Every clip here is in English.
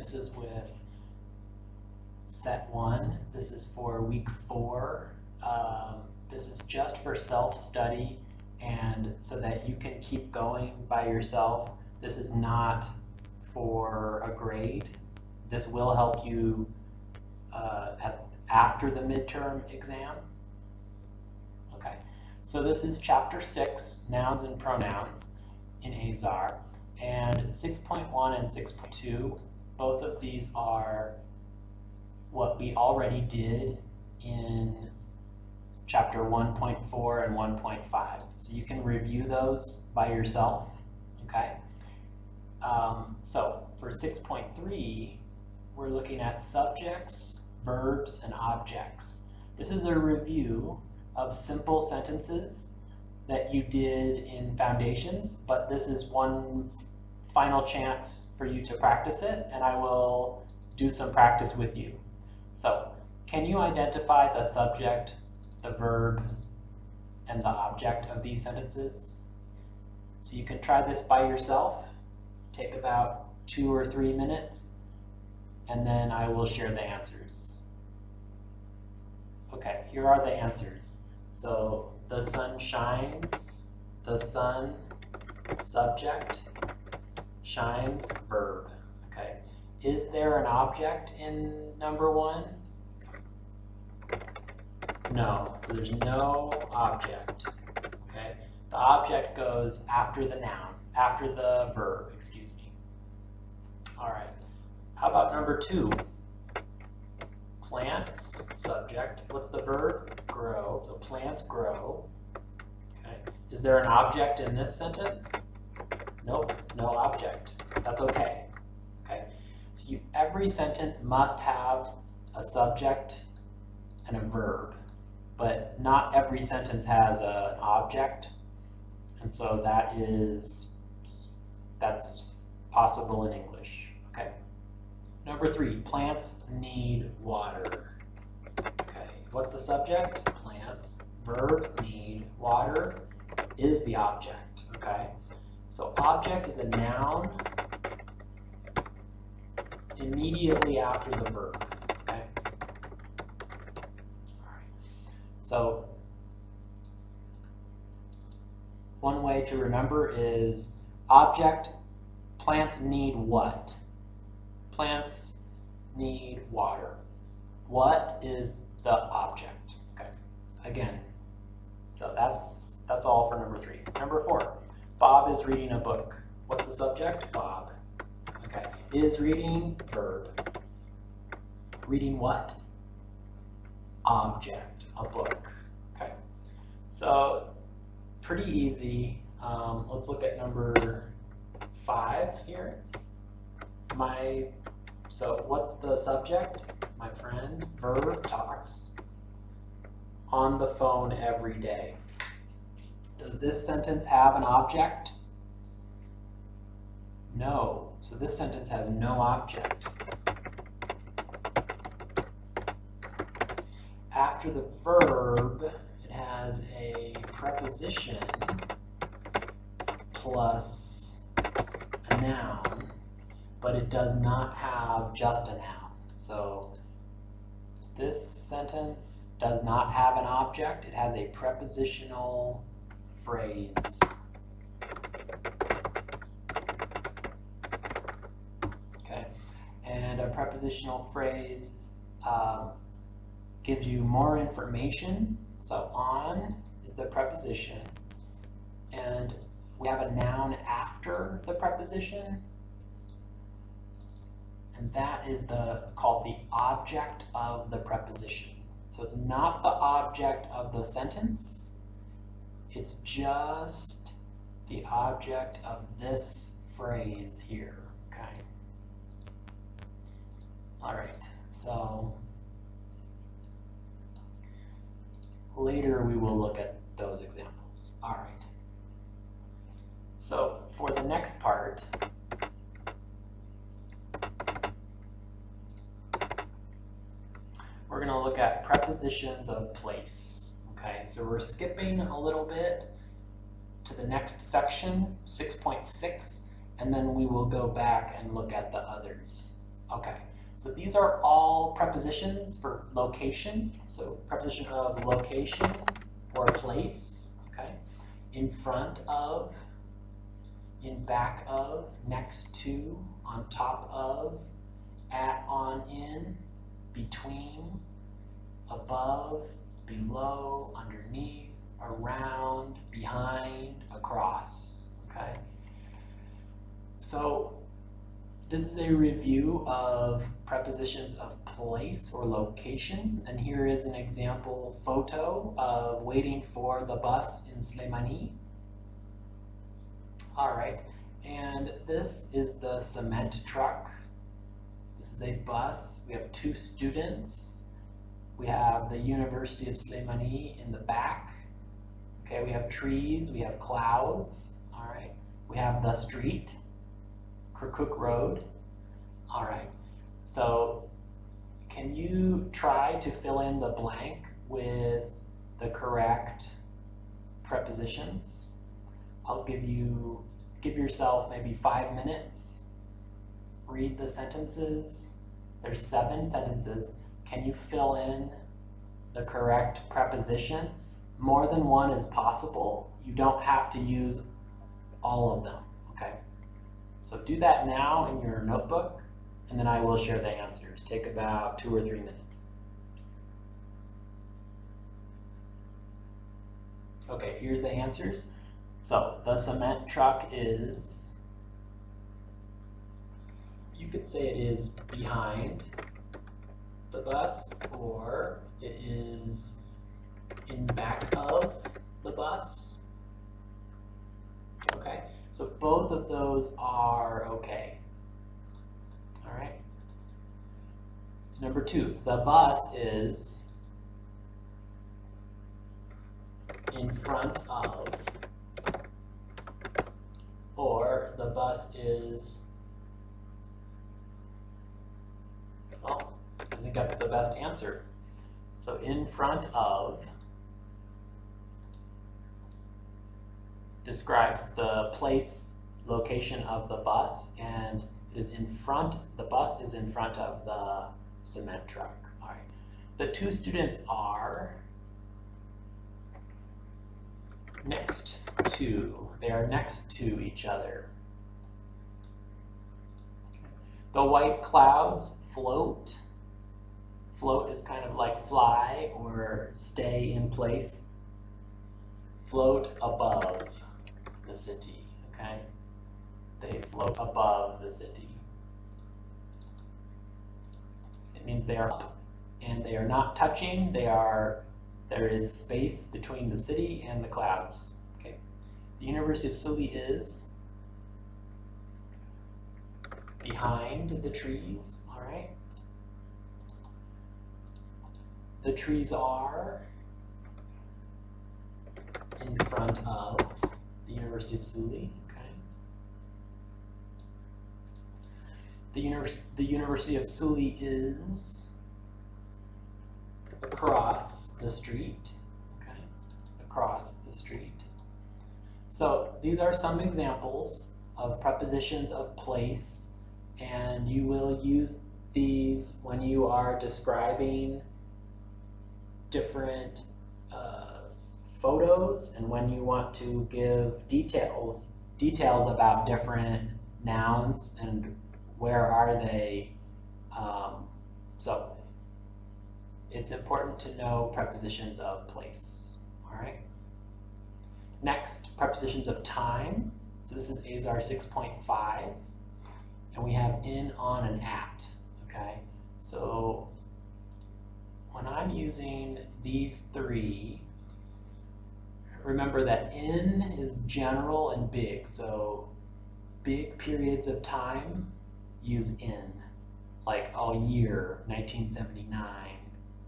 This is with set 1. This is for week 4. This is just for self-study and so that you can keep going by yourself. This is not for a grade. This will help you after the midterm exam. Okay, so this is chapter 6, Nouns and Pronouns in Azar, and 6.1 and 6.2, both of these are what we already did in chapter 1.4 and 1.5. So you can review those by yourself, okay? So for 6.3, we're looking at subjects, verbs, and objects. This is a review of simple sentences that you did in Foundations, but this is one final chance for you to practice it, and I will do some practice with you. So, can you identify the subject, the verb, and the object of these sentences? So you can try this by yourself, take about 2 or 3 minutes, and then I will share the answers. Okay, here are the answers. So the sun shines, the sun, subject, shines, verb. Okay, is there an object in number 1? No, so there's no object. Okay, the object goes after the noun, after the verb, excuse me. All right, how about number 2? Plants, subject. What's the verb? Grow. So plants grow. Okay. Is there an object in this sentence? Nope, no object. That's okay. Okay. So every sentence must have a subject and a verb, but not every sentence has an object, and so that's possible in English. Okay. Number 3, plants need water. Okay, what's the subject? Plants. Verb, need. Water is the object. Okay, so object is a noun immediately after the verb. Okay, all right. So one way to remember is object, plants need what? Plants need water. What is the object? Okay, again, so that's all for number 3. Number 4, Bob is reading a book. What's the subject? Bob. Okay, is reading, verb. Reading what? Object, a book. Okay, so pretty easy. Let's look at number 5 here. So what's the subject? My friend, verb, talks on the phone every day. Does this sentence have an object? No. So this sentence has no object. After the verb, it has a preposition plus a noun, but it does not have just a noun. So this sentence does not have an object. It has a prepositional phrase. Okay, and a prepositional phrase gives you more information. So on is the preposition, and we have a noun after the preposition. And that is called the object of the preposition. So it's not the object of the sentence, it's just the object of this phrase here, okay? All right, so later we will look at those examples. All right, so for the next part, we're going to look at prepositions of place. Okay, so we're skipping a little bit to the next section, 6.6, and then we will go back and look at the others. Okay, so these are all prepositions for location. So preposition of location or place, okay? In front of, in back of, next to, on top of, at, on, in, between, above, below, underneath, around, behind, across, okay? So this is a review of prepositions of place or location, and here is an example photo of waiting for the bus in Slimani. All right, and this is the cement truck. This is a bus. We have two students. We have the University of Slimani in the back. Okay, we have trees, we have clouds. All right, we have the street, Kirkuk Road. All right, so can you try to fill in the blank with the correct prepositions? I'll give yourself maybe 5 minutes. Read the sentences. There's 7 sentences. Can you fill in the correct preposition? More than one is possible. You don't have to use all of them, okay? So do that now in your notebook, and then I will share the answers. Take about 2 or 3 minutes. Okay, here's the answers. So the cement truck is, you could say it is behind the bus, or it is in back of the bus. Okay, so both of those are okay. All right. Number 2, the bus is in front of, or the bus is, well, I think that's the best answer. So in front of describes the place, location of the bus, and it is in front, the bus is in front of the cement truck. All right. The 2 students are next to, they are next to each other. The white clouds float. Float is kind of like fly or stay in place. Float above the city, okay? They float above the city. It means they are up and they are not touching. There is space between the city and the clouds, okay? The University of Suli is behind the trees, all right? The trees are in front of the University of Suli, okay? The University of Suli is across the street, okay? Across the street. So these are some examples of prepositions of place, and you will use these when you are describing different photos, and when you want to give details about different nouns and where are they. So it's important to know prepositions of place. All right. Next, prepositions of time. So this is ASAR 6.5, and we have in, on, and at. Okay. So when I'm using these 3, remember that in is general and big. So big periods of time, use in. Like a year, 1979,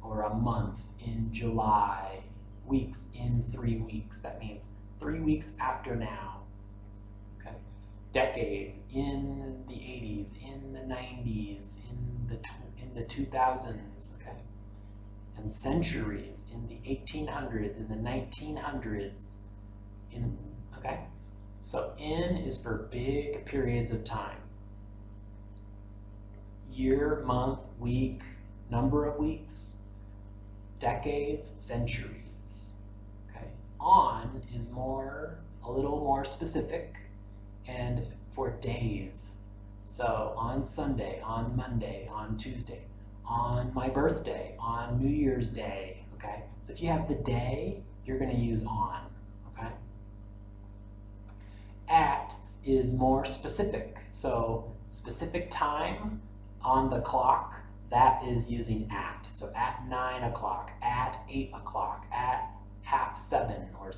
or a month, in July, weeks, in 3 weeks. That means 3 weeks after now. Okay. Decades, in the 80s, in the 90s, in the 2000s. Okay. And centuries, in the 1800s, in the 1900s, okay? So in is for big periods of time. year, month, week, number of weeks, decades, centuries. Okay. On is a little more specific, and for days. So on Sunday, on Monday, on Tuesday, on my birthday, on New Year's Day. Okay. So if you have the day, you're going to use on. Okay. At is more specific. So specific time on the clock, that is using at. So at 9 o'clock, at 8 o'clock, at 6:30, or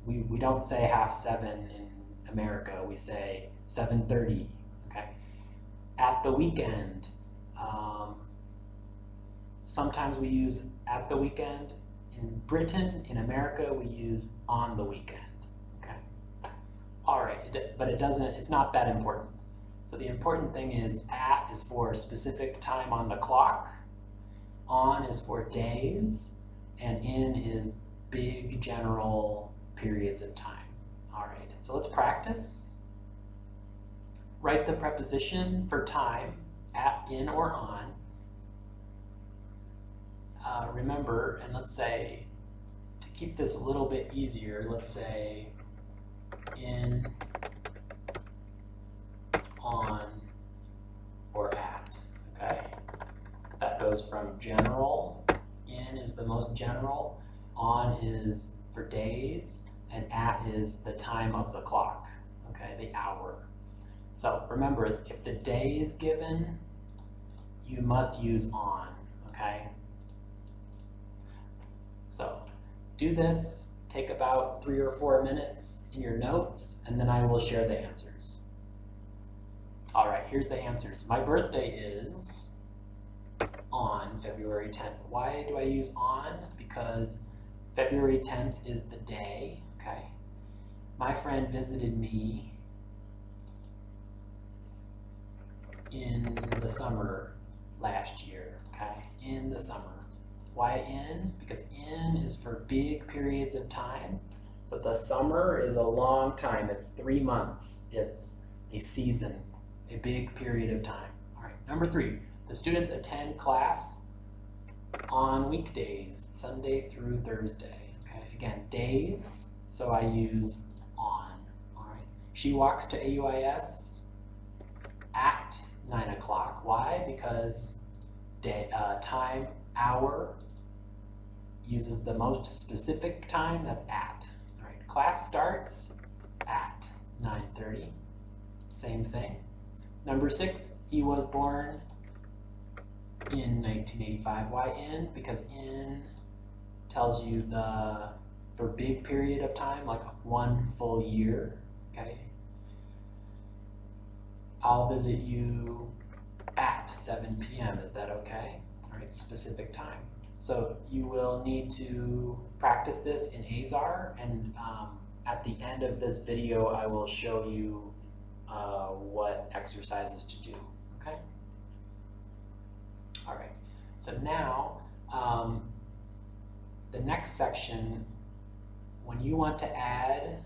we don't say 6:30 in America, we say 7:30. Okay. At the weekend, sometimes we use at the weekend. In Britain, in America, we use on the weekend. Okay. All right, but it's not that important. So the important thing is at is for specific time on the clock, on is for days, and in is big general periods of time. All right, so let's practice. Write the preposition for time, at, in, or on. Remember, and let's say, to keep this a little bit easier, let's say in, on, or at. Okay, that goes from general. In is the most general, on is for days, and at is the time of the clock. Okay, the hour. So remember, if the day is given, you must use on. Okay. So do this, take about 3 or 4 minutes in your notes, and then I will share the answers. All right, here's the answers. My birthday is on February 10th. Why do I use on? Because February 10th is the day, okay? My friend visited me in the summer last year, okay? In the summer. Why in? Because in is for big periods of time. So the summer is a long time. It's 3 months. It's a season, a big period of time. All right, number 3, the students attend class on weekdays, Sunday through Thursday. Okay, again, days, so I use on. All right, she walks to AUIS at 9 o'clock. Why? Because day, time, hour uses the most specific time, that's at. All right, class starts at 9:30. Same thing. Number 6, he was born in 1985. Why in? Because in tells you for big period of time, like 1 full year. Okay. I'll visit you at 7 p.m. Is that okay? All right, specific time. So you will need to practice this in Azar, and at the end of this video, I will show you what exercises to do. Okay. All right. So now, the next section, when you want to add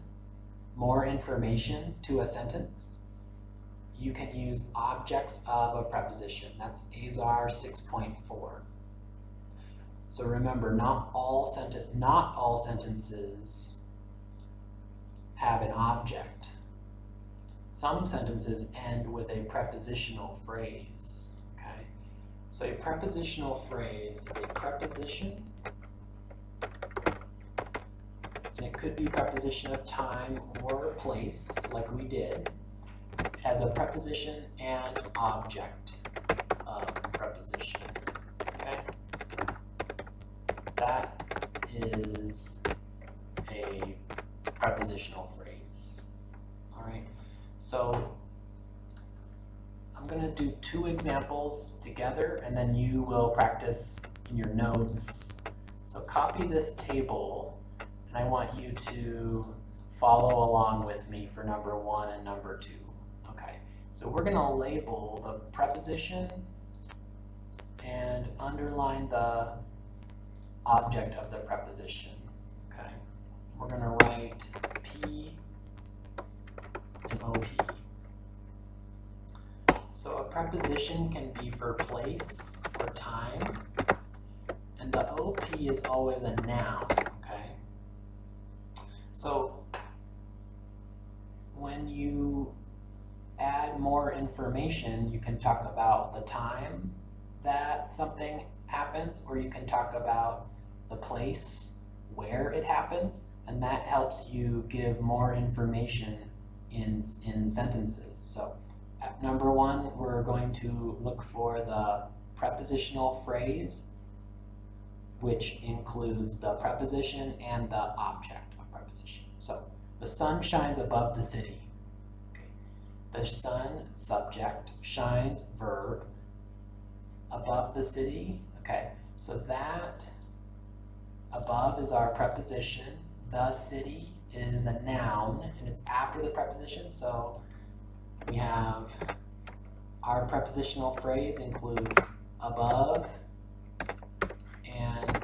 more information to a sentence, you can use objects of a preposition. That's Azar 6.4. So remember, not all sentences have an object. Some sentences end with a prepositional phrase. Okay? So a prepositional phrase is a preposition, and it could be preposition of time or place, like we did, as a preposition and object of preposition. Okay? That is a prepositional phrase. All right. So I'm going to do 2 examples together, and then you will practice in your notes. So copy this table, and I want you to follow along with me for number 1 and number 2. Okay. So we're going to label the preposition and underline the object of the preposition. Okay. We're going to write P and OP. So a preposition can be for place or time, and the OP is always a noun, okay? So when you add more information, you can talk about the time that something happens, or you can talk about the place where it happens, and that helps you give more information in sentences. So at number 1, we're going to look for the prepositional phrase, which includes the preposition and the object of preposition. So the sun shines above the city. Okay. The sun, subject, shines, verb, above the city. Okay, so that above is our preposition. The city is a noun, and it's after the preposition. So we have our prepositional phrase includes above, and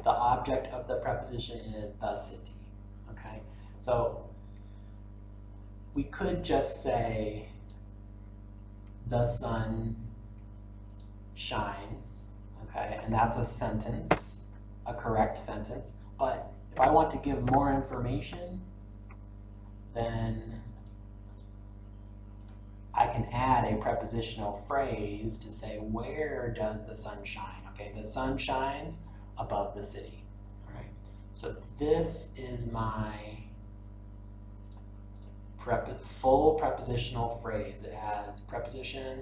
the object of the preposition is the city. Okay, so we could just say the sun shines, okay, and that's a sentence, a correct sentence. But if I want to give more information, then I can add a prepositional phrase to say, where does the sun shine? Okay, the sun shines above the city. All right, so this is my full prepositional phrase. It has preposition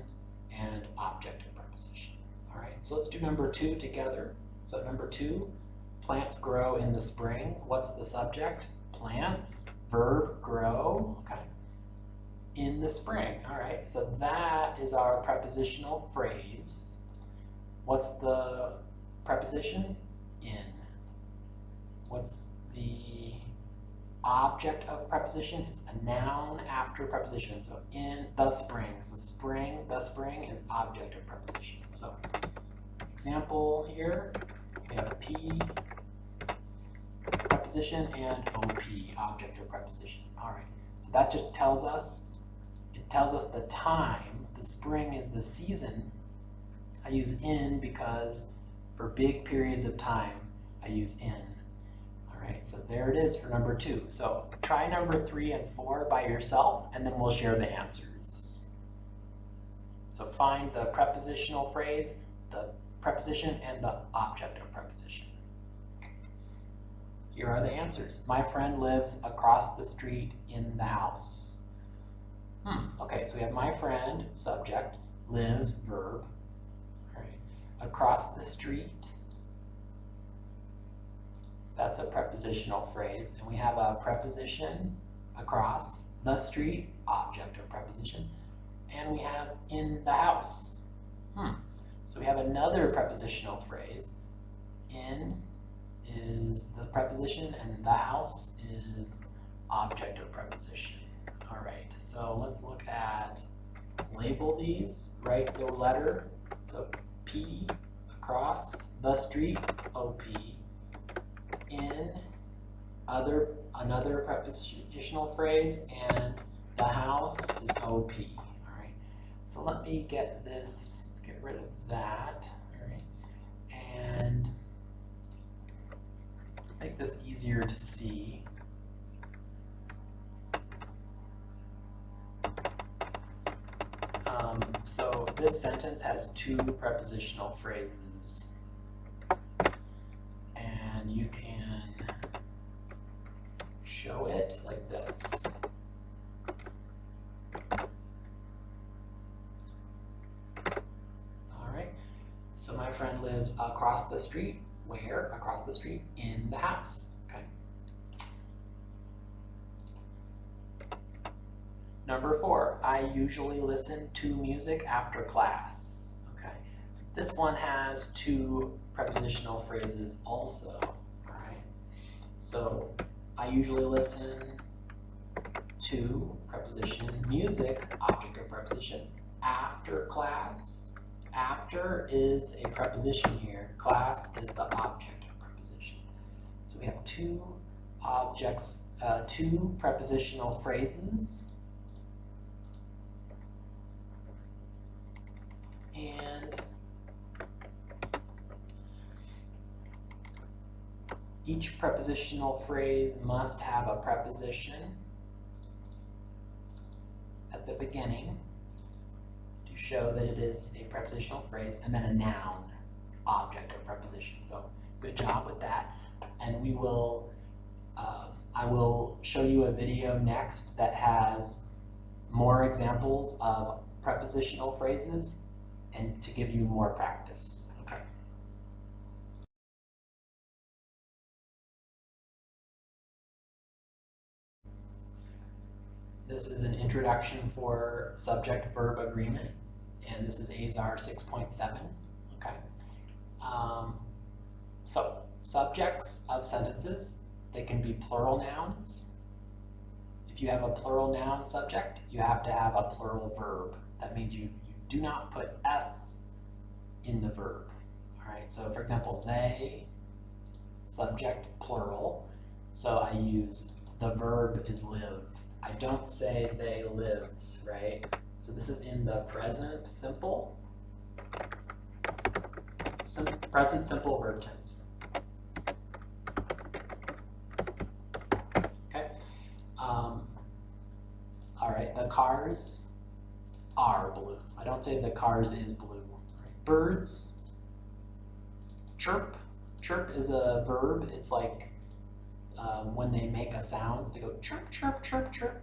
and object of preposition. All right, so let's do number 2 together. So number 2, plants grow in the spring. What's the subject? Plants, verb, grow, okay, in the spring. All right, so that is our prepositional phrase. What's the preposition? In. What's the object of preposition? It's a noun after preposition. So in the spring. So spring, the spring is object of preposition. So example here, we have P, preposition, and OP, object of preposition. All right, so that just tells us, it tells us the time. The spring is the season. I use in because for big periods of time, I use in. All right, so there it is for number 2. So try number 3 and 4 by yourself, and then we'll share the answers. So find the prepositional phrase, the preposition, and the object of preposition. Here are the answers. My friend lives across the street in the house. Okay, so we have my friend, subject, lives, verb. All right. Across the street, that's a prepositional phrase. And we have a preposition, across the street, object of preposition. And we have in the house. So we have another prepositional phrase. In is the preposition, and the house is object of preposition. All right, so let's look at, label these, write the letter. So P, across the street, OP, in, another prepositional phrase, and the house is OP. All right, so let me get this, let's get rid of that. All right, and make this easier to see. So this sentence has 2 prepositional phrases, and you can show it like this. All right, so my friend lives across the street. Where? Across the street, in the house. Okay. Number 4, I usually listen to music after class. Okay, so this one has 2 prepositional phrases also. All right, so I usually listen to, preposition, music, object of preposition, after class. After is a preposition here. Class is the object of preposition. So we have 2 objects, 2 prepositional phrases. And each prepositional phrase must have a preposition at the beginning to show that it is a prepositional phrase, and then a noun, object of preposition. So good job with that. And we will, I will show you a video next that has more examples of prepositional phrases and to give you more practice. Okay. This is an introduction for Subject-Verb Agreement, and this is AZAR 6.7. Okay. So subjects of sentences, they can be plural nouns. If you have a plural noun subject, you have to have a plural verb. That means you do not put S in the verb. All right, so for example, they, subject, plural. So I use the verb is live. I don't say they lives, right? So this is in the present simple. Present simple verb tense. Okay. All right, the cars are blue. I don't say the cars is blue. Right. Birds, chirp. Chirp is a verb. It's like when they make a sound, they go chirp, chirp, chirp, chirp.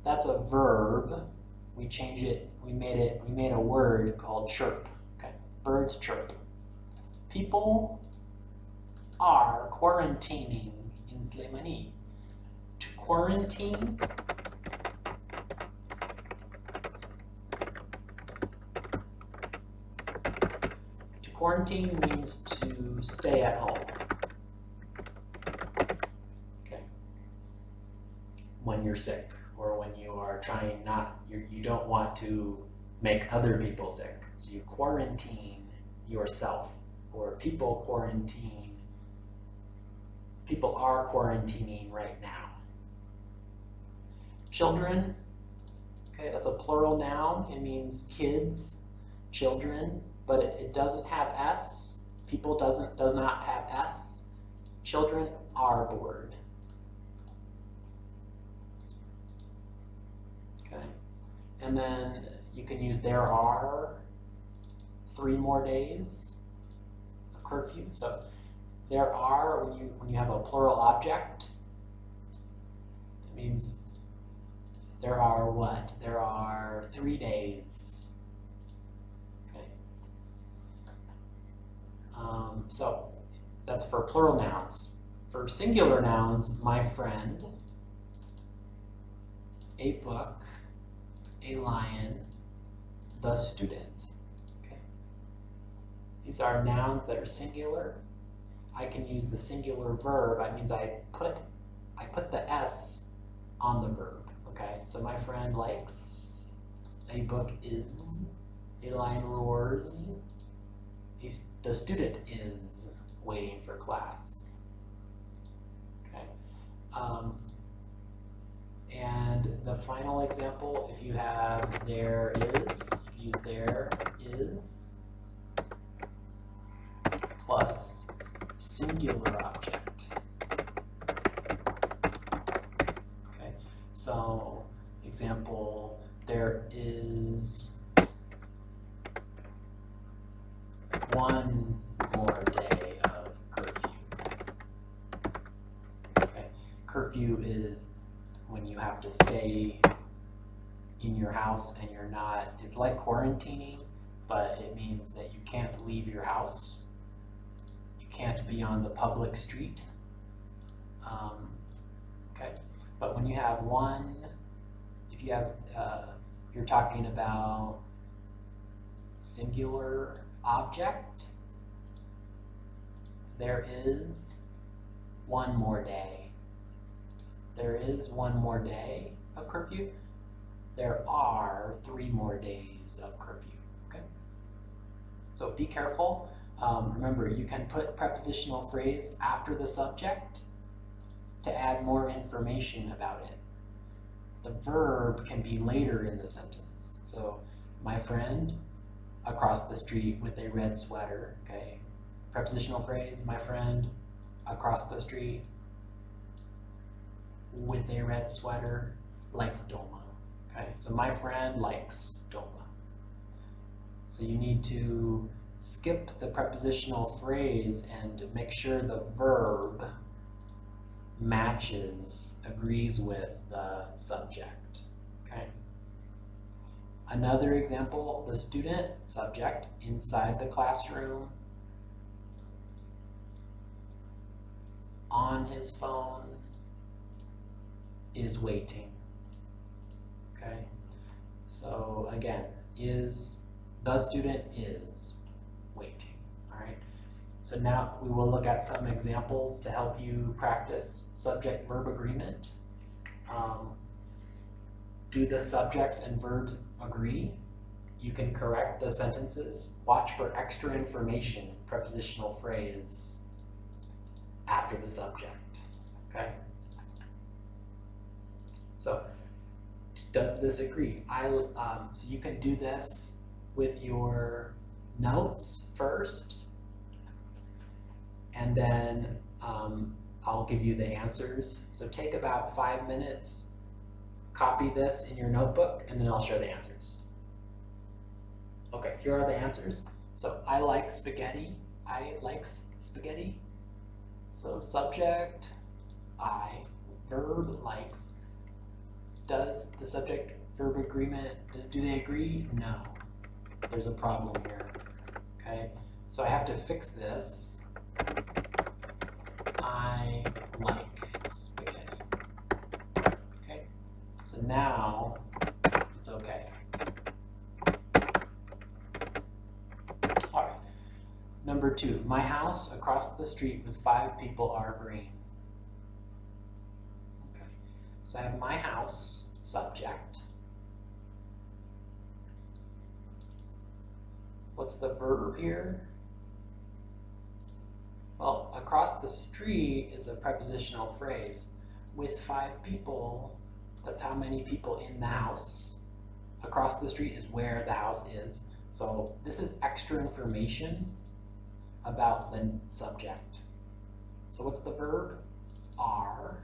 That's a verb. We change it. We made a word called chirp. Okay. Birds chirp. People are quarantining in Slemani. To quarantine, means to stay at home. Okay. When you're sick, or when you are trying you don't want to make other people sick. So you quarantine yourself, or people quarantine. People are quarantining right now. Children, okay, that's a plural noun. It means kids, children, but it doesn't have S. People does not have S. Children are bored. Okay, and then you can use there are 3 more days of curfew. So there are, when you have a plural object, it means there are what? There are 3 days. Okay. So that's for plural nouns. For singular nouns, my friend, a book, a lion, the student. Okay. These are nouns that are singular. I can use the singular verb. That means I put the S on the verb. Okay, so my friend likes, a book is, a lion roars, the student is waiting for class. Okay, and the final example, if you have there is, use there is plus singular object. Okay, so example, there is 1 more day of curfew. Okay, curfew is when you have to stay in your house and you're not, it's like quarantining, but it means that you can't leave your house. You can't be on the public street. Okay, but when you have one, if you have, you're talking about singular object, there is 1 more day. There is 1 more day of curfew. There are 3 more days of curfew. Okay, so be careful. Remember, you can put prepositional phrase after the subject to add more information about it. The verb can be later in the sentence. So, my friend across the street with a red sweater, okay? Prepositional phrase, my friend across the street with a red sweater likes Doma, okay? So my friend likes Doma. So you need to skip the prepositional phrase and make sure the verb matches, agrees with the subject, okay? Another example, the student, subject, inside the classroom, on his phone, is waiting, okay? So again, the student is waiting, all right? So now we will look at some examples to help you practice subject-verb agreement. Do the subjects and verbs agree? You can correct the sentences. Watch for extra information, prepositional phrase, after the subject, okay? So, does this agree? So you can do this with your notes first, and then I'll give you the answers. So take about 5 minutes, copy this in your notebook, and then I'll share the answers. Okay, here are the answers. So I like spaghetti. I likes spaghetti. So subject, I, verb likes. Does the subject-verb agreement, do they agree? No. There's a problem here, okay? So I have to fix this. I like spaghetti, okay? So now it's okay. All right, number 2, my house across the street with 5 people are green. Okay, so I have my house, subject. What's the verb here? Well, across the street is a prepositional phrase. With 5 people, that's how many people in the house. Across the street is where the house is. So this is extra information about the subject. So what's the verb? Are.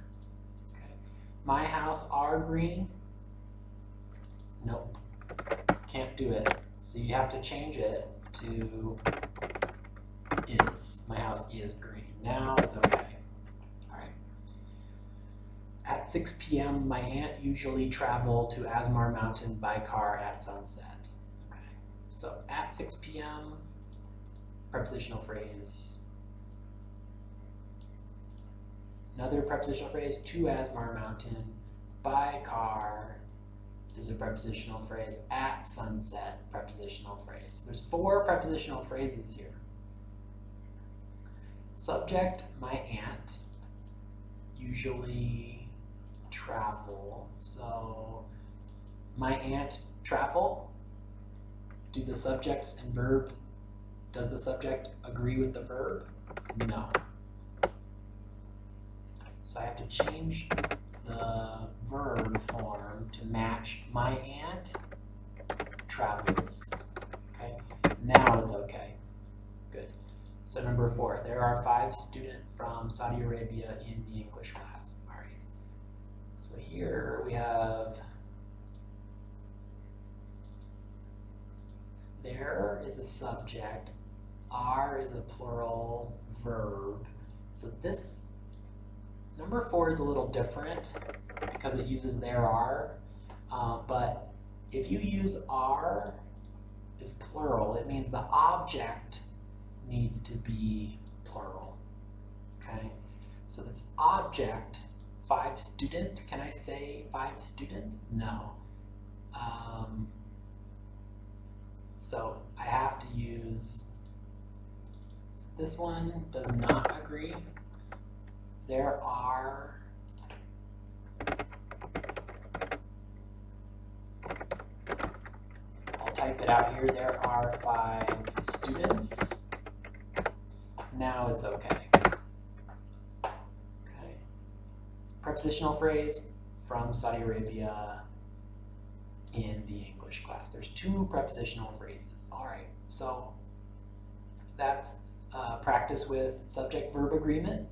Okay. My house are green? Nope, can't do it. So you have to change it to is. My house is green. Now it's okay. All right. At 6 p.m., my aunt usually traveled to Asmar Mountain by car at sunset. Okay. So at 6 p.m., prepositional phrase. Another prepositional phrase, to Asmar Mountain, by car is a prepositional phrase, at sunset, prepositional phrase. There's 4 prepositional phrases here. Subject, my aunt, usually travel. So my aunt travel. Do the subjects and verb, does the subject agree with the verb? No. So I have to change the verb form to match my aunt travels. Okay, now it's okay. Good. So number 4, there are 5 students from Saudi Arabia in the English class. All right. So here we have, there is a subject, are is a plural verb. So this, number 4 is a little different because it uses there are, but if you use are is plural, it means the object needs to be plural, okay? So this object, 5 student, can I say 5 student? No. So I have to use, this one does not agree. There are I'll type it out here. There are 5 students. Now it's okay. Okay. Prepositional phrase, from Saudi Arabia in the English class. There's 2 prepositional phrases. All right, so that's practice with subject-verb agreement,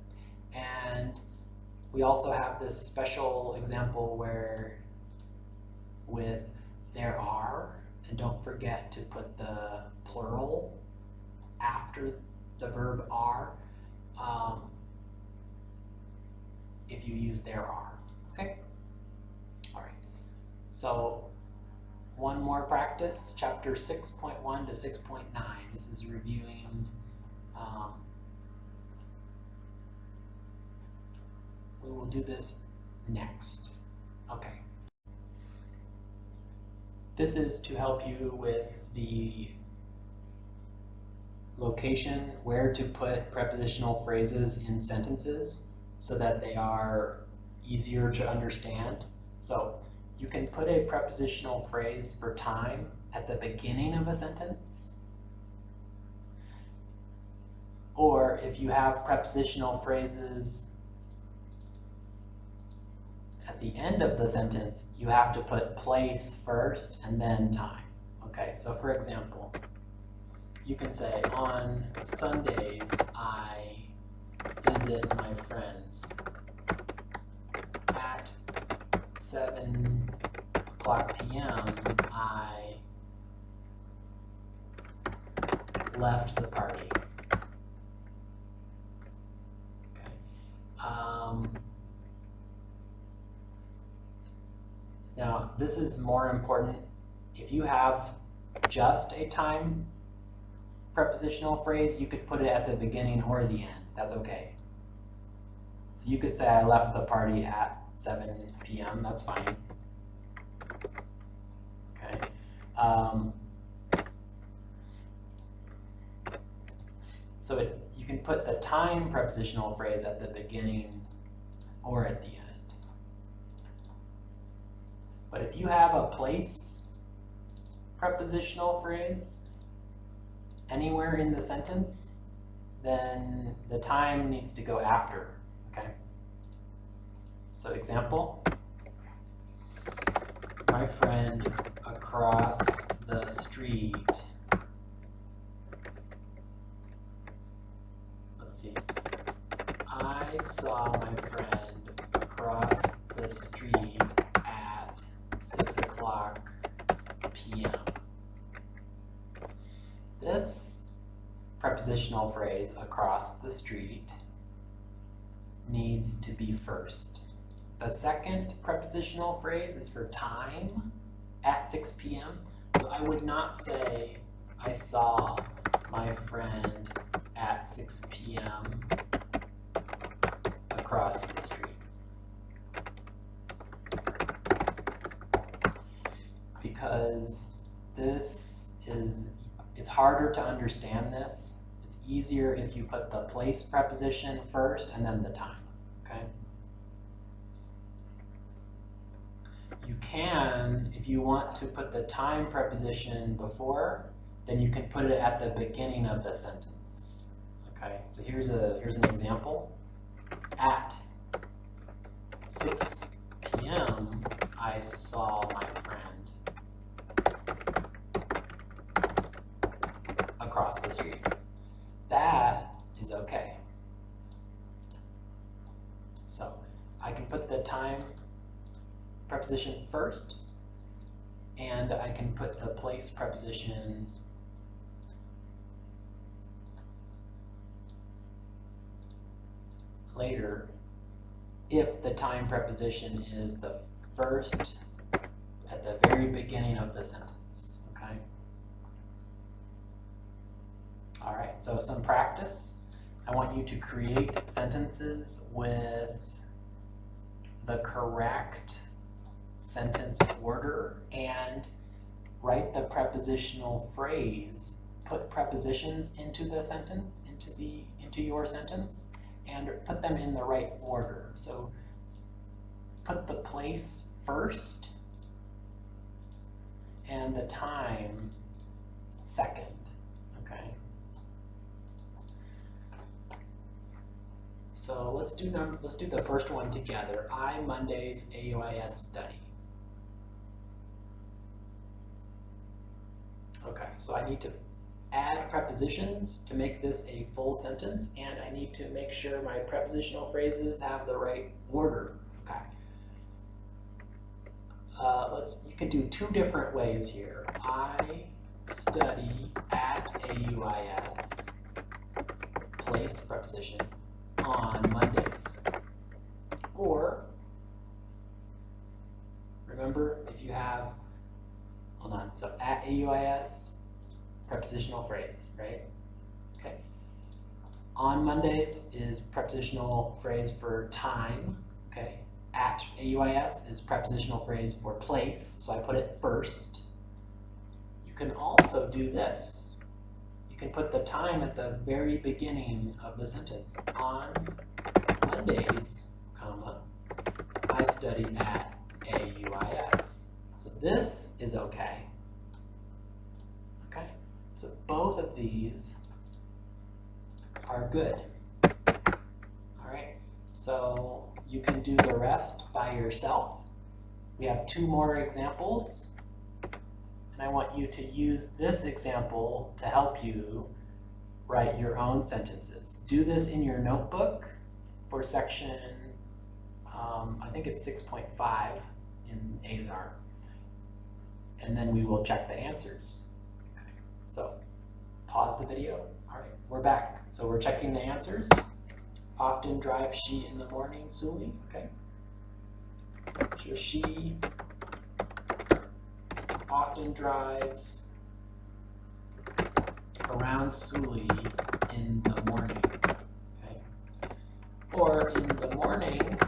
and we also have this special example where with there are, and don't forget to put the plural after the verb are if you use there are, okay? All right, so one more practice, chapter 6.1 to 6.9. This is reviewing, we will do this next, okay. This is to help you with the location where to put prepositional phrases in sentences so that they are easier to understand. So you can put a prepositional phrase for time at the beginning of a sentence, or if you have prepositional phrases at the end of the sentence, you have to put place first and then time. Okay, so for example, you can say, on Sundays, I visit my friends. At 7 o'clock p.m., I left the party. Okay. Now, this is more important. If you have just a time prepositional phrase, you could put it at the beginning or the end. That's okay. So you could say, I left the party at 7 p.m. That's fine. Okay. So you can put the time prepositional phrase at the beginning or at the end. But if you have a place prepositional phrase anywhere in the sentence, then the time needs to go after, okay? So example, my friend across the street, let's see, I saw my friend across the street at 6 o'clock p.m. This prepositional phrase, across the street, needs to be first. The second prepositional phrase is for time, at 6 p.m. So I would not say, I saw my friend at 6 p.m. across the street. Because this is, it's harder to understand this. It's easier if you put the place preposition first and then the time, okay? You can, if you want to put the time preposition before, then you can put it at the beginning of the sentence, okay? So here's an example. At 6 p.m., I saw my friend across the street. That is okay. So I can put the time preposition first, and I can put the place preposition later if the time preposition is the first at the very beginning of the sentence, okay? All right, so some practice. I want you to create sentences with the correct sentence order and write the prepositional phrase. Put prepositions into the sentence, into your sentence, and put them in the right order. So put the place first and the time second, okay? So let's do the first one together. I Monday's AUIS study. Okay, so I need to add prepositions to make this a full sentence, and I need to make sure my prepositional phrases have the right order. Okay. You can do two different ways here. I study at AUIS, place preposition, on Mondays. Or, remember, if you have, hold on, so at AUIS, prepositional phrase, right? Okay. On Mondays is prepositional phrase for time, okay? At AUIS is prepositional phrase for place, so I put it first. You can also do this. You can put the time at the very beginning of the sentence. On Mondays, comma, I study at AUIS. So this is okay. Okay, so both of these are good. All right, so you can do the rest by yourself. We have two more examples, and I want you to use this example to help you write your own sentences. Do this in your notebook for section, I think it's 6.5 in AZAR, and then we will check the answers. Okay. So pause the video. All right, we're back. So we're checking the answers. Often drives she in the morning, Suli, okay? So she often drives around Suli in the morning, okay? Or in the morning,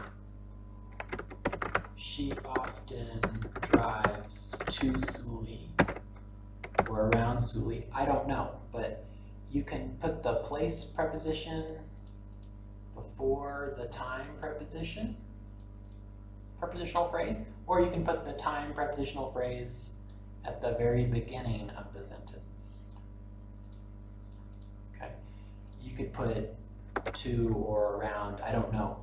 she often drives to Suli or around Suli. I don't know, but you can put the place preposition before the time preposition, prepositional phrase, or you can put the time prepositional phrase at the very beginning of the sentence. Okay, you could put it to or around, I don't know.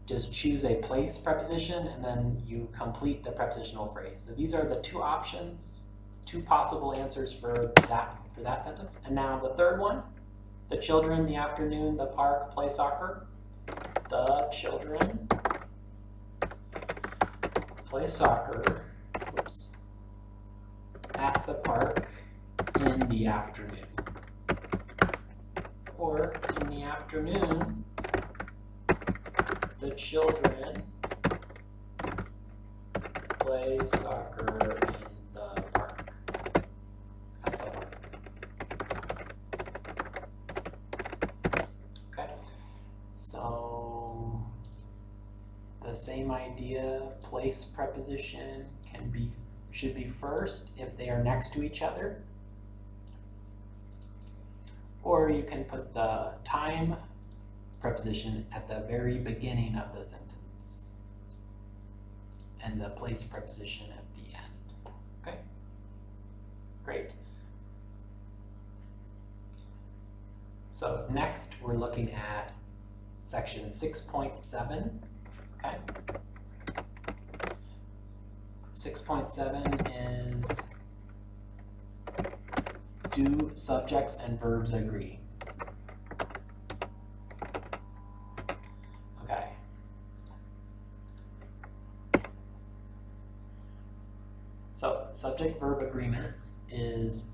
Just choose a place preposition and then you complete the prepositional phrase. So these are the two options, two possible answers for that sentence. And now the third one, the children, the afternoon, the park, play soccer. The children play soccer, oops, at the park in the afternoon. Or in the afternoon, the children play soccer in the park. At the park. Okay, so the same idea, place preposition should be first if they are next to each other. Or you can put the time preposition at the very beginning of the sentence and the place preposition at the end. Okay, great. So next we're looking at section 6.7. Okay, 6.7 is do subjects and verbs agree? Okay. So subject-verb agreement is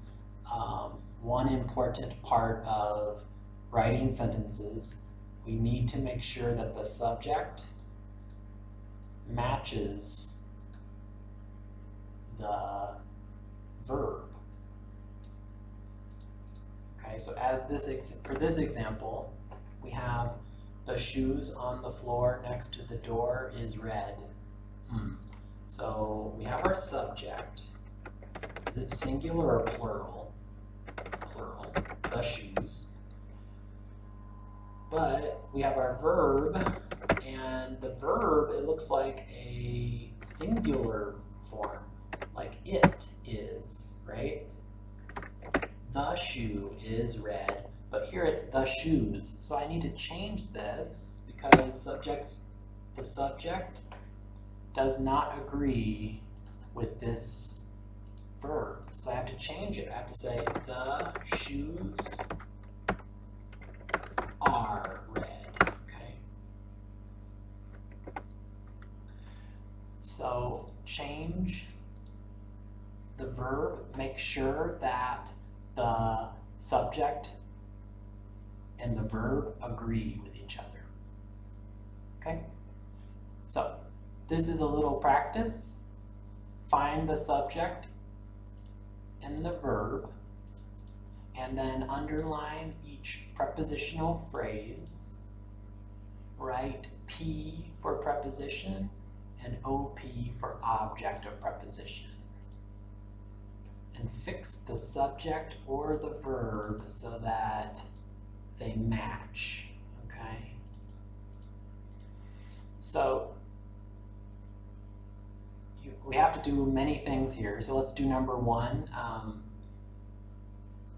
one important part of writing sentences. We need to make sure that the subject matches the verb. Okay, so for this example, we have the shoes on the floor next to the door is red. So we have our subject. Is it singular or plural? Plural, the shoes. But we have our verb, and the verb, it looks like a singular form, like it is, right? The shoe is red, but here it's the shoes. So I need to change this because the subject does not agree with this verb. So I have to change it. I have to say the shoes are red. Okay. So change the verb. Make sure that the subject and the verb agree with each other. Okay? So this is a little practice. Find the subject and the verb, and then underline each prepositional phrase. Write P for preposition and OP for object of preposition. And fix the subject or the verb so that they match. Okay? So we have to do many things here. So let's do number one.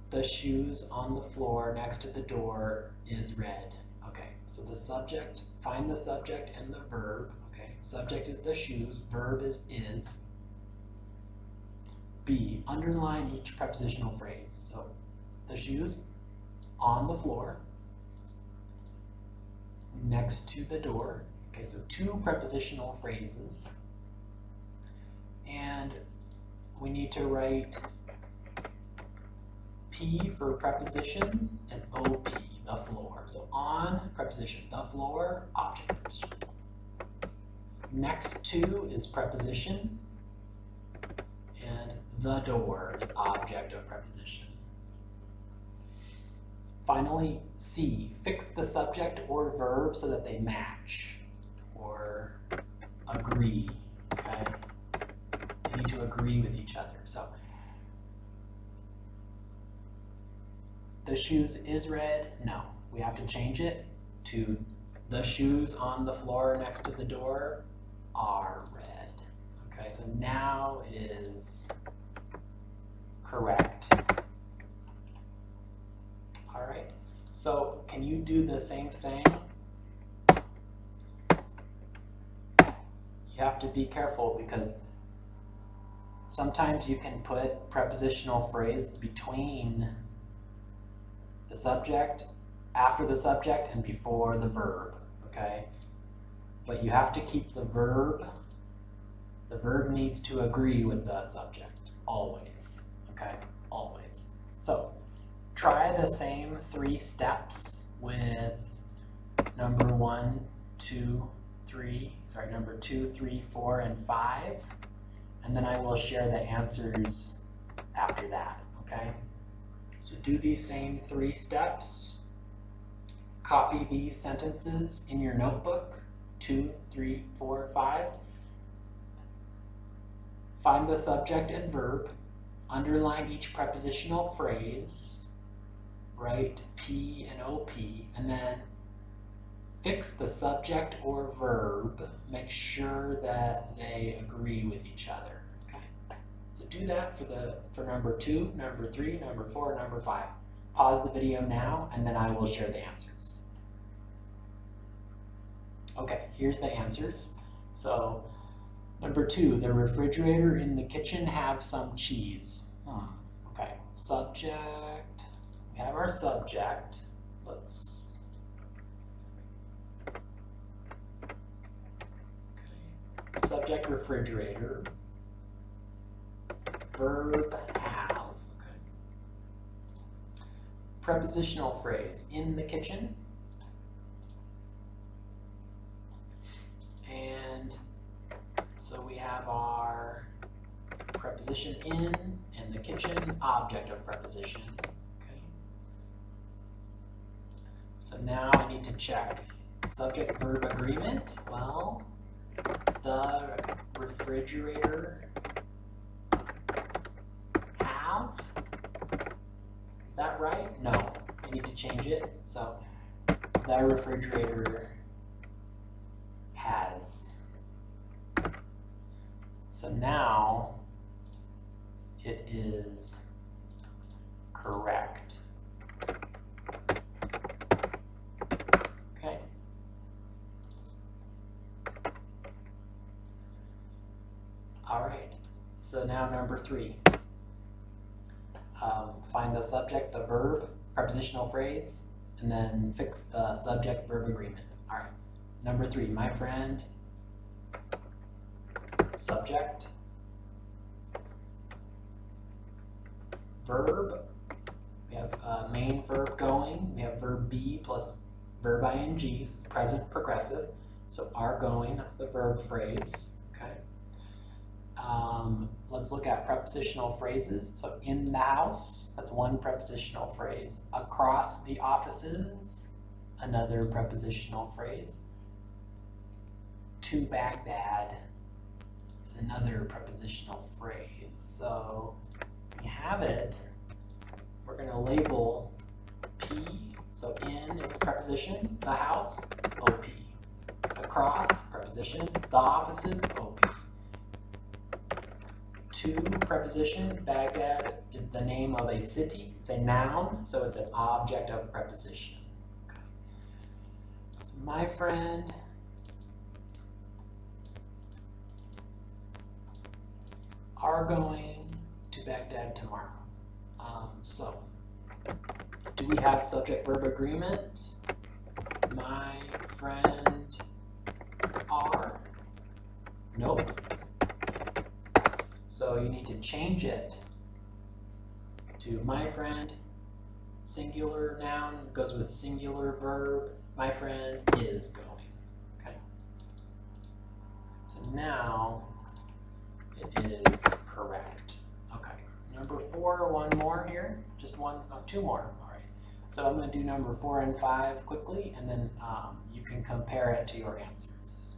The shoes on the floor next to the door is red. Okay, so the subject, find the subject and the verb. Okay, subject is the shoes, verb is. B, underline each prepositional phrase. So the shoes on the floor next to the door. Okay, so two prepositional phrases. And we need to write P for preposition and OP, the floor. So on, preposition, the floor, object of preposition. Next to is preposition, and the door is object of preposition. Finally, C, fix the subject or verb so that they match or agree. Okay? They need to agree with each other. So the shoes is red. No, we have to change it to the shoes on the floor next to the door are red. Okay, so now it is correct. All right, so can you do the same thing? You have to be careful because sometimes you can put prepositional phrase between the subject, after the subject, and before the verb, okay? But you have to keep the verb needs to agree with the subject, always, okay? Always. So try the same 3 steps with number 2, 3, 4, and 5. And then I will share the answers after that, okay? So do these same 3 steps. Copy these sentences in your notebook, 2, 3, 4, 5. Find the subject and verb. Underline each prepositional phrase. Write P and OP, and then fix the subject or verb. Make sure that they agree with each other. Okay. So do that for number 2, number 3, number 4, number 5. Pause the video now, and then I will share the answers. Okay, here's the answers. So number 2, the refrigerator in the kitchen have some cheese. Okay, subject. We have our subject. Let's. Okay. Subject refrigerator. Verb have. Okay. Prepositional phrase in the kitchen. And so we have our preposition in and the kitchen, object of preposition. Okay. So now I need to check subject-verb agreement. Well, the refrigerator have. Is that right? No, I need to change it. So the refrigerator has. So now it is correct. Okay. All right. So now number 3. find the subject, the verb, prepositional phrase, and then fix the subject-verb agreement. All right, number 3, my friend, subject, verb, we have main verb going, we have verb be plus verb ing, so it's present progressive, so are going, that's the verb phrase, okay? Let's look at prepositional phrases. So in the house, that's one prepositional phrase. Across the offices, another prepositional phrase. To Baghdad is another prepositional phrase. So we have it. We're going to label P. So in is preposition, the house, OP. Across, preposition, the offices, OP. To, preposition, Baghdad is the name of a city. It's a noun, so it's an object of preposition. Okay. So my friend are going to Baghdad tomorrow. So, do we have subject-verb agreement? My friend are? Nope. So you need to change it to my friend, singular noun, goes with singular verb. My friend is going, okay? So now it is correct. Okay, number 4, one more here, just one, 2 more, all right. So I'm gonna do number 4 and 5 quickly, and then you can compare it to your answers.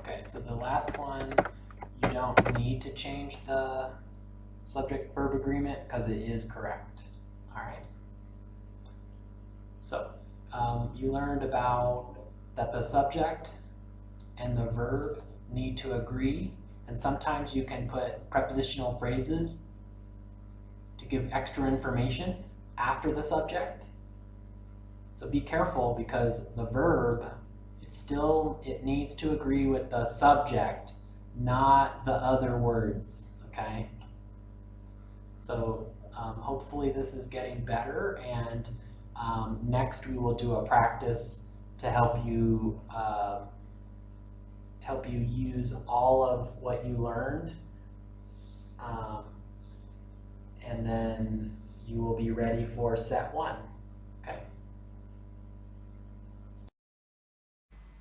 Okay, so the last one, you don't need to change the subject-verb agreement because it is correct. All right. So you learned about that the subject and the verb need to agree, and sometimes you can put prepositional phrases to give extra information after the subject. So be careful because the verb, it needs to agree with the subject, not the other words, okay? So hopefully this is getting better, and next we will do a practice to help you use all of what you learned, and then you will be ready for set 1, okay?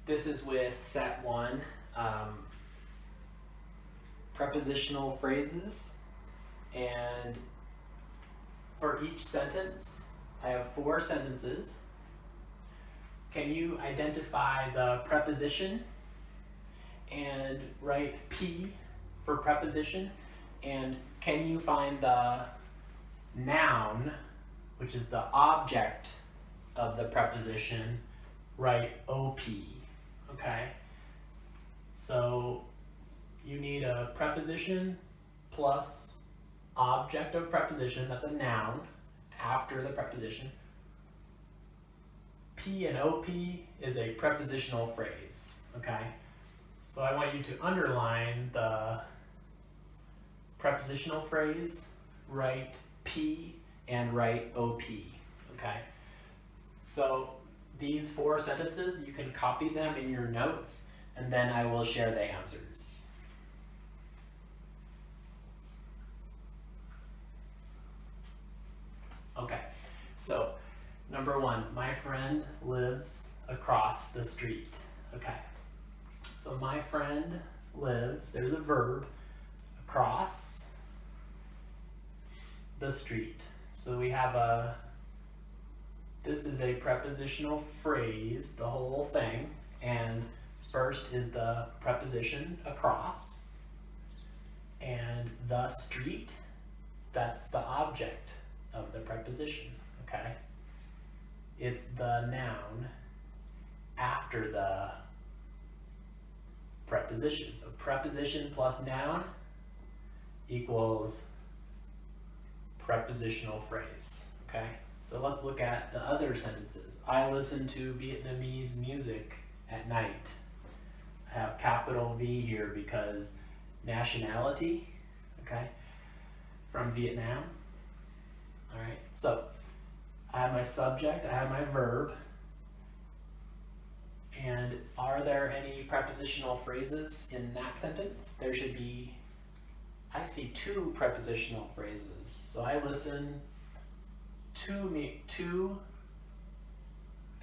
This is with set 1, prepositional phrases, and for each sentence, I have 4 sentences. Can you identify the preposition and write P for preposition? And can you find the noun, which is the object of the preposition, write OP, okay? So you need a preposition plus object of preposition, that's a noun, after the preposition. P and OP is a prepositional phrase, okay? So I want you to underline the prepositional phrase, write P and write OP, okay? So these 4 sentences, you can copy them in your notes, and then I will share the answers. Okay, so number 1, my friend lives across the street. Okay, so my friend lives, there's a verb, across the street. So we have this is a prepositional phrase, the whole thing, and first is the preposition across, and the street, that's the object of the preposition, okay? It's the noun after the preposition. So preposition plus noun equals prepositional phrase, okay? So let's look at the other sentences. I listen to Vietnamese music at night. I have capital V here because nationality, okay, from Vietnam. All right, so I have my subject, I have my verb, and are there any prepositional phrases in that sentence? There should be, I see 2 prepositional phrases. So I listen to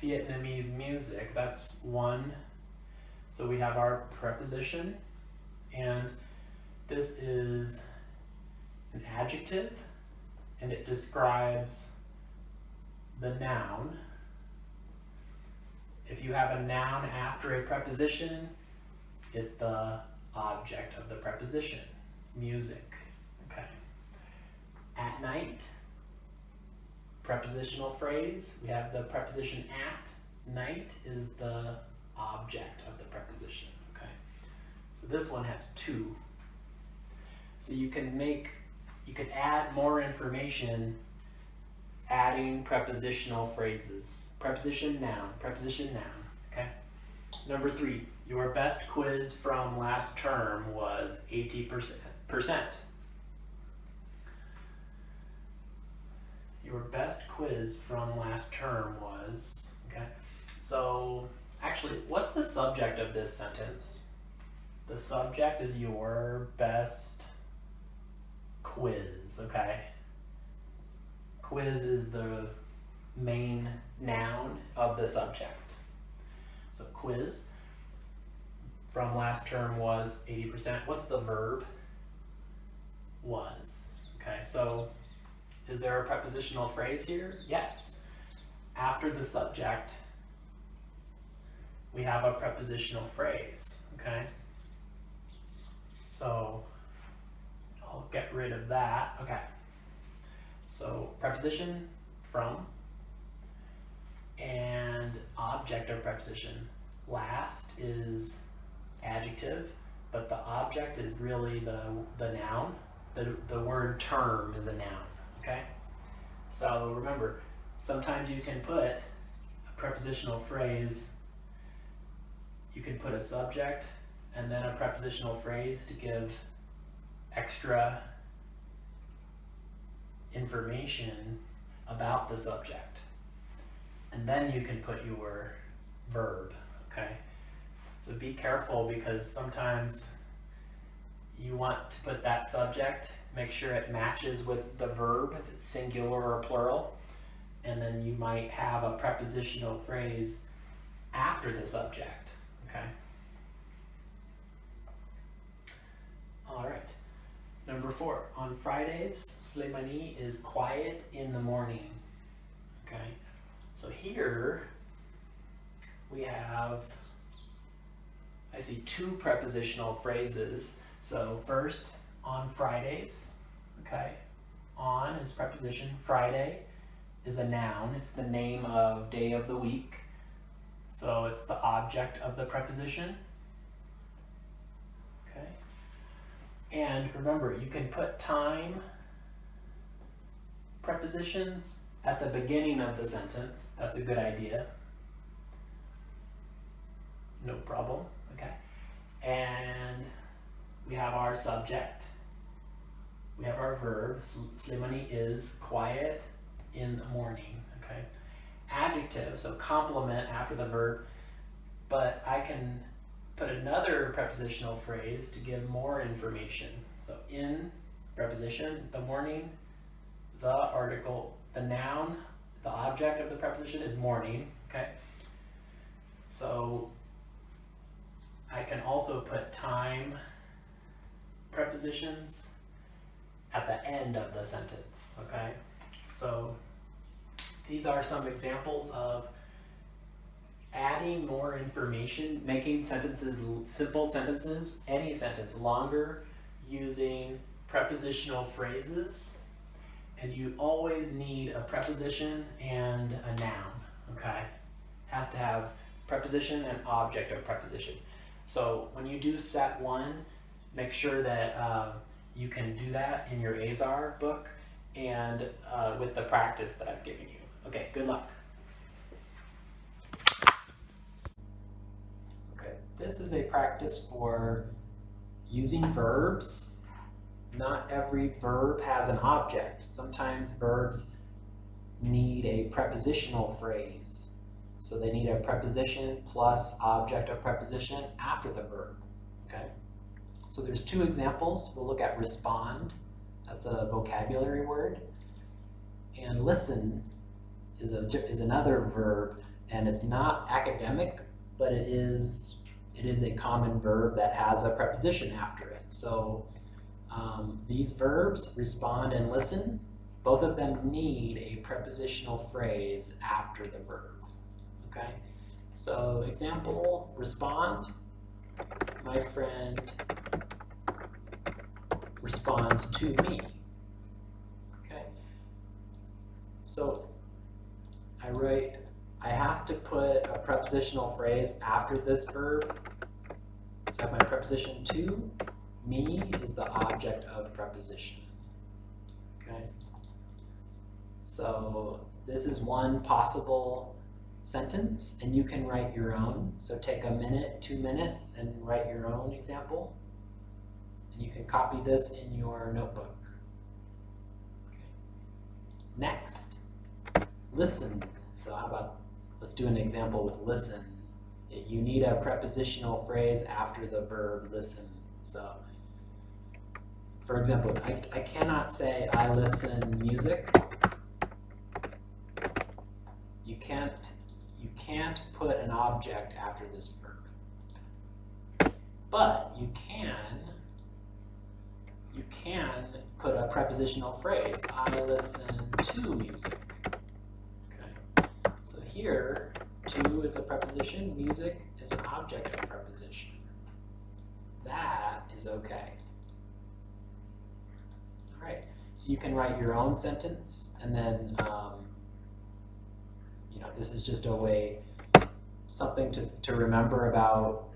Vietnamese music, that's 1. So we have our preposition, and this is an adjective, and it describes the noun. If you have a noun after a preposition, it's the object of the preposition, music, okay? At night, prepositional phrase, we have the preposition at, night is the object of the preposition, okay? So this one has 2. So you can add more information adding prepositional phrases. Preposition, noun, okay? Number 3, your best quiz from last term was 80%. Your best quiz from last term was, okay? So actually, what's the subject of this sentence? The subject is your best quiz, okay? Quiz is the main noun of the subject. So quiz from last term was 80%. What's the verb? Was. Okay, so is there a prepositional phrase here? Yes. After the subject, we have a prepositional phrase, okay? So I'll get rid of that. Okay. So preposition, from, and object of preposition. Last is adjective, but the object is really the noun. The word term is a noun, okay? So remember, sometimes you can put a prepositional phrase, you can put a subject and then a prepositional phrase to give extra information about the subject. And then you can put your verb, okay? So be careful, because sometimes you want to put that subject, make sure it matches with the verb, if it's singular or plural, and then you might have a prepositional phrase after the subject, okay? All right. Number 4, on Fridays, Slimani is quiet in the morning, okay? So here we have, I see 2 prepositional phrases. So first, on Fridays, okay? On is preposition, Friday is a noun, it's the name of day of the week. So it's the object of the preposition, okay? And remember, you can put time prepositions at the beginning of the sentence. That's a good idea. No problem, okay? And we have our subject. we have our verb. Slimani is quiet in the morning. Okay. Adjective, so complement after the verb, but I can put another prepositional phrase to give more information. So in preposition, the morning, the article, the noun, the object of the preposition is morning. Okay. So I can also put time prepositions at the end of the sentence. Okay. So these are some examples of adding more information, making sentences, simple sentences, any sentence longer using prepositional phrases. And you always need a preposition and a noun, okay? Has to have preposition and object of preposition. So when you do set 1, make sure that you can do that in your Azar book and with the practice that I've given you. Okay, good luck. Okay, this is a practice for using verbs. Not every verb has an object. Sometimes verbs need a prepositional phrase. So they need a preposition plus object of preposition after the verb. Okay? So there's 2 examples. We'll look at respond. That's a vocabulary word. And listen is another verb, and it's not academic, but it is a common verb that has a preposition after it. So these verbs, respond and listen, both of them need a prepositional phrase after the verb. Okay? So example, respond. My friend responds to me. Okay? So I have to put a prepositional phrase after this verb. So I have my preposition to. Me is the object of preposition. Okay? So this is one possible sentence, and you can write your own. So take a minute, 2 minutes, and write your own example. And you can copy this in your notebook. Okay. Next, listen. So how about, let's do an example with listen. You need a prepositional phrase after the verb listen. So, for example, I cannot say I listen music. You can't put an object after this verb. But you can put a prepositional phrase. I listen to music. Okay. So here, to is a preposition, music is an object of preposition. That is okay. All right. So you can write your own sentence, and then this is just a way, something to remember about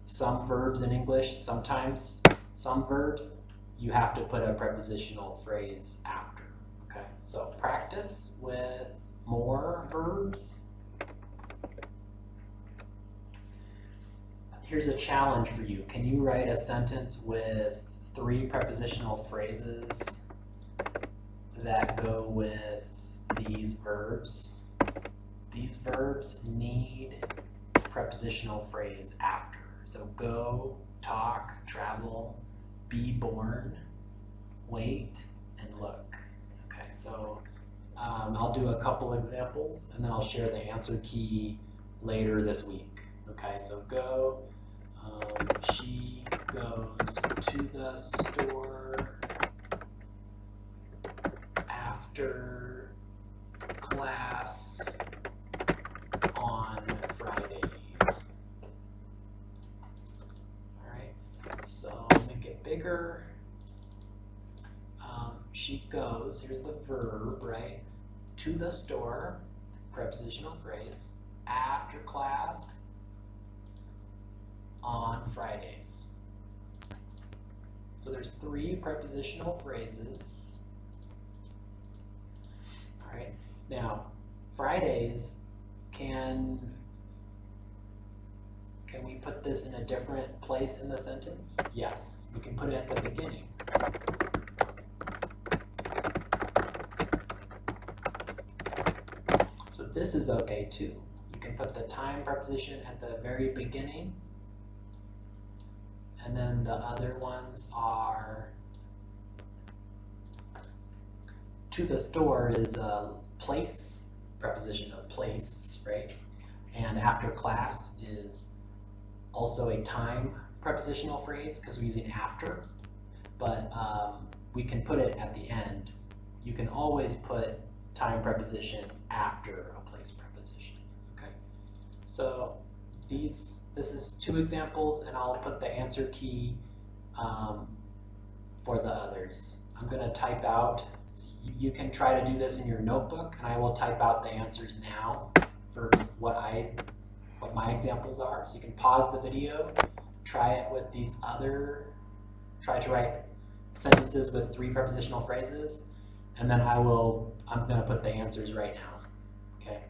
some verbs in English. Sometimes some verbs you have to put a prepositional phrase after. Okay. So practice with more verbs. Here's a challenge for you. Can you write a sentence with 3 prepositional phrases that go with these verbs? These verbs need prepositional phrase after. So go, talk, travel, be born, wait, and look. Okay, so I'll do a couple examples, and then I'll share the answer key later this week. Okay, so go. She goes to the store after class on Fridays. All right, so I'll make it bigger. She goes, here's the verb, right? To the store, prepositional phrase, after class on Fridays. So there's 3 prepositional phrases. All right, now Fridays, can we put this in a different place in the sentence? Yes, we can put it at the beginning. this is okay too. You can put the time preposition at the very beginning, and then the other ones are to the store is a place, preposition of place, right? And after class is also a time prepositional phrase because we're using after, but we can put it at the end. You can always put time preposition after a place preposition, okay? So this is 2 examples, and I'll put the answer key for the others. I'm going to type out, you can try to do this in your notebook, and I will type out the answers now for what my examples are. So you can pause the video, try it with these try to write sentences with 3 prepositional phrases, and then I'm going to put the answers right now, okay?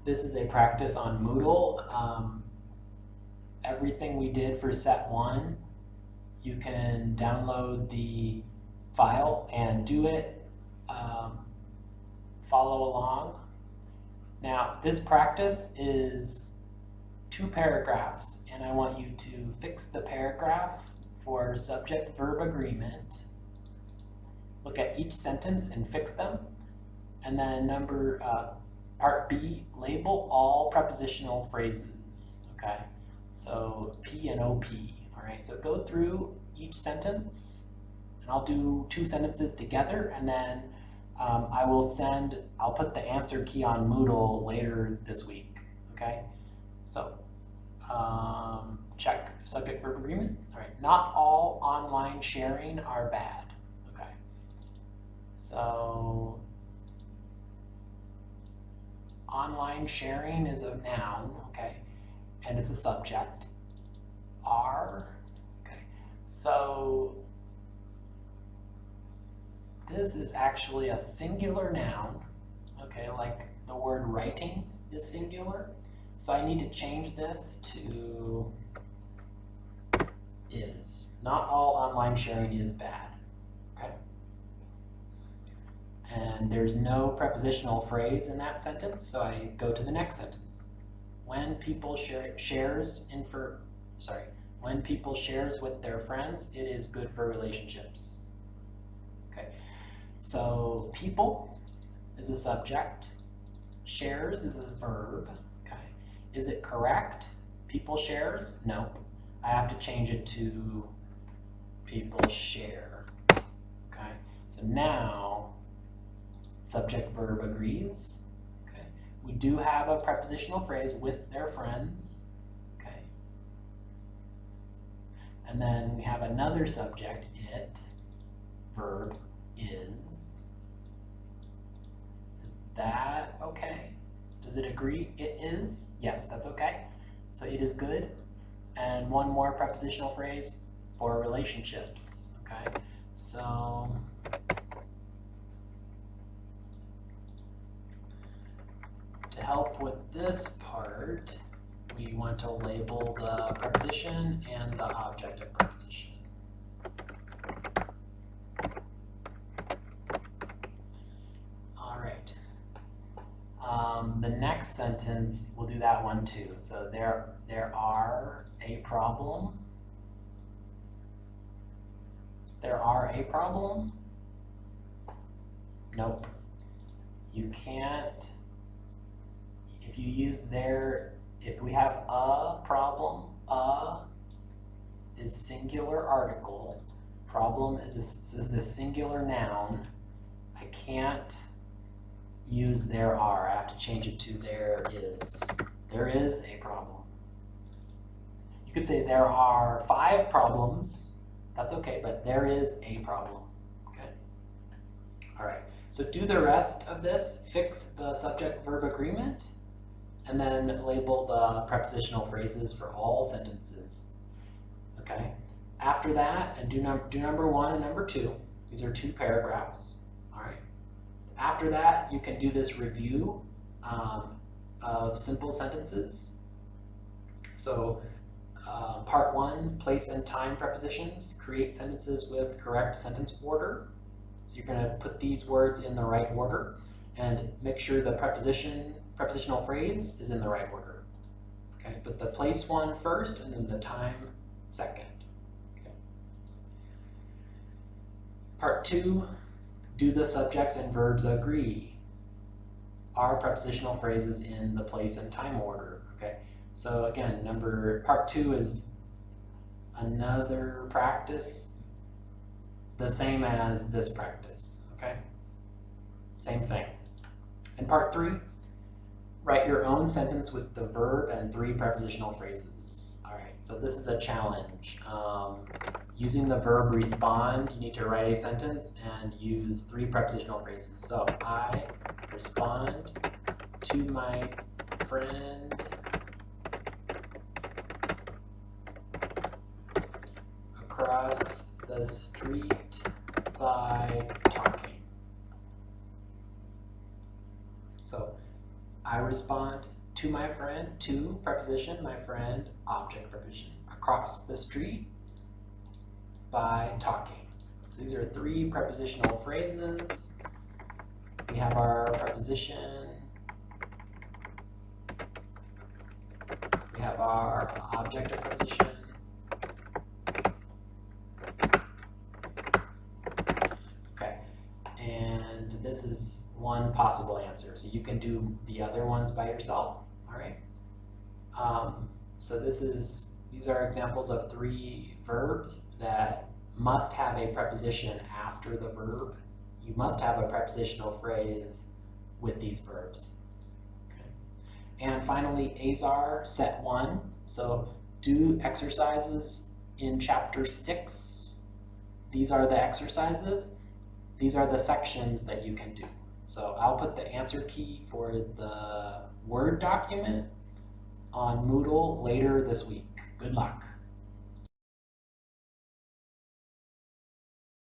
This is a practice on Moodle. Everything we did for set 1, you can download the file and do it. Follow along. Now, this practice is 2 paragraphs, and I want you to fix the paragraph for subject-verb agreement. Look at each sentence and fix them. And then part B, label all prepositional phrases, okay? So P and OP, all right? So go through each sentence, and I'll do 2 sentences together, and then I'll put the answer key on Moodle later this week, okay? So check subject-verb agreement. All right, not all online sharing are bad, okay? So online sharing is a noun, okay? And it's a subject, are, okay? So this is actually a singular noun, okay? Like the word writing is singular. So I need to change this to is. Not all online sharing is bad, okay? And there's no prepositional phrase in that sentence, so I go to the next sentence. When people shares with their friends, it is good for relationships. Okay, so people is a subject, shares is a verb. Okay, is it correct? People shares? Nope. I have to change it to people share. Okay, so now subject-verb agrees. Okay, we do have a prepositional phrase with their friends. Okay, and then we have another subject, it, verb is. Is that okay? Does it agree? It is? Yes, that's okay. So it is good. And one more prepositional phrase for relationships. Okay, so to help with this part, we want to label the preposition and the object of preposition. All right. The next sentence, we'll do that one too. So there are a problem. There are a problem? Nope. You can't. If you use there, if we have a problem, a is singular article. Problem is a singular noun. I can't use there are. I have to change it to there is. There is a problem. You could say there are 5 problems. That's okay, but there is a problem. Okay. All right. So do the rest of this. Fix the subject-verb agreement, and then label the prepositional phrases for all sentences. Okay. After that, and do number 1 and number 2. These are 2 paragraphs. All right. After that, you can do this review of simple sentences. So part 1, place and time prepositions. Create sentences with correct sentence order. So you're going to put these words in the right order and make sure the prepositional phrase is in the right order. Okay, put the place one first and then the time second. Okay. Part 2, do the subjects and verbs agree? Are prepositional phrases in the place and time order? Okay. So again, part 2 is another practice, the same as this practice, okay? Same thing. And part 3, write your own sentence with the verb and 3 prepositional phrases. All right, so this is a challenge. Using the verb respond, you need to write a sentence and use 3 prepositional phrases. So I respond to my friend across the street by talking. So I respond to my friend, to preposition, my friend, object preposition. Across the street, by talking. So these are 3 prepositional phrases. We have our preposition. We have our object of preposition. Okay, and this is one possible answer. So you can do the other ones by yourself. All right. So these are examples of 3 verbs that must have a preposition after the verb. You must have a prepositional phrase with these verbs. Okay. And finally, Azar, set 1. So do exercises in chapter 6. These are the exercises. These are the sections that you can do. So I'll put the answer key for the Word document on Moodle later this week. Good luck.